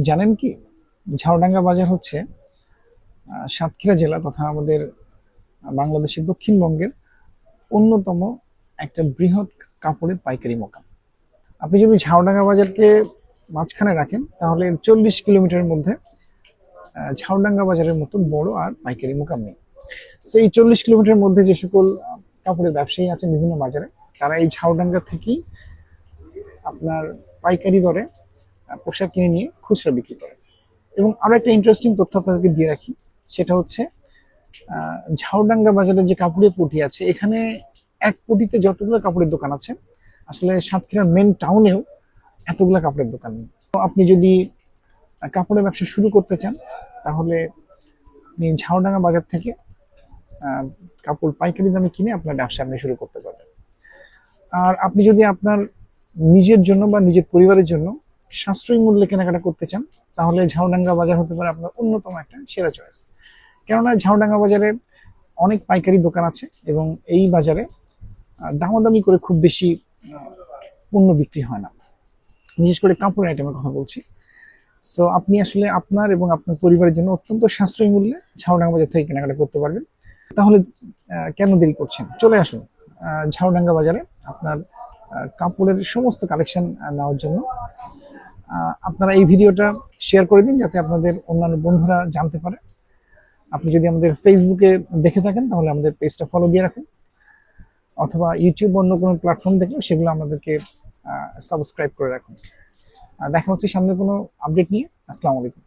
জানেন কি, ঝাউডাঙ্গা বাজার হচ্ছে সাতক্ষীরা জেলা তথা আমাদের বাংলাদেশের দক্ষিণবঙ্গের অন্যতম একটা বৃহৎ কাপড়ের পাইকারি মোকাম। আপনি যদি ঝাউডাঙ্গা বাজারকে মাঝখানে রাখেন তাহলে 40 কিলোমিটারের মধ্যে ঝাউডাঙ্গা বাজারের মতো বড় আর পাইকারি মোকাম নেই। তো এই 40 কিলোমিটারের মধ্যে যে সকল কাপড়ের ব্যবসায়ী আছেন বিভিন্ন বাজারে, তারা এই ঝাউডাঙ্গা থেকেই আপনার পাইকারি দরে পোশাক কিনে নিয়ে খুচরা বিক্রি করে। এবং আরো একটা ইন্টারেস্টিং তথ্য আপনাদেরকে দিয়ে রাখি, সেটা হচ্ছে ঝাউডাঙ্গা বাজারে যে কাপড়ের পটি আছে, এখানে এক পটিতে যতগুলো কাপড়ের দোকান আছে, আসলে সাতক্ষীরার মেন টাউনেও এতগুলো কাপড়ের দোকান নেই। তো আপনি যদি কাপড়ের ব্যবসা শুরু করতে চান, তাহলে আপনি ঝাউডাঙ্গা বাজার থেকে কাপড় পাইকারি দামে কিনে আপনার ব্যবসা আপনি শুরু করতে পারবেন। আর আপনি যদি আপনার নিজের জন্য বা নিজের পরিবারের জন্য সাশ্রয়ী মূল্যে কেনাকাটা করতে চান, তাহলে ঝাউডাঙ্গা বাজার হতে পারে আপনার অন্যতম একটা সেরা চয়েস। কেননা ঝাউডাঙ্গা বাজারে অনেক পাইকারি দোকান আছে এবং এই বাজারে দামাদামি করে খুব বেশি পণ্য বিক্রি হয় না, বিশেষ করে কাপড়ের আইটেমের কথা বলছি। সো আপনি আসলে আপনার এবং আপনার পরিবারের জন্য অত্যন্ত সাশ্রয়ী মূল্যে ঝাউডাঙ্গা বাজার থেকে কেনাকাটা করতে পারবেন। তাহলে কেন দেরি করছেন, চলে আসুন ঝাউডাঙ্গা বাজারে আপনার কাপড়ের সমস্ত কালেকশন নেওয়ার জন্য। আপনারা এই ভিডিওটা শেয়ার করে দিন যাতে আপনাদের অন্যান্য বন্ধুরা জানতে পারে। আপনি যদি আমাদের ফেসবুকে দেখে থাকেন তাহলে আমাদের পেজটা ফলো দিয়ে রাখুন, অথবা ইউটিউব অন্য কোনো প্ল্যাটফর্ম দেখলে সেগুলো আমাদেরকে সাবস্ক্রাইব করে রাখুন। দেখা হচ্ছে সামনে কোনো আপডেট নিয়ে। আসসালামু আলাইকুম।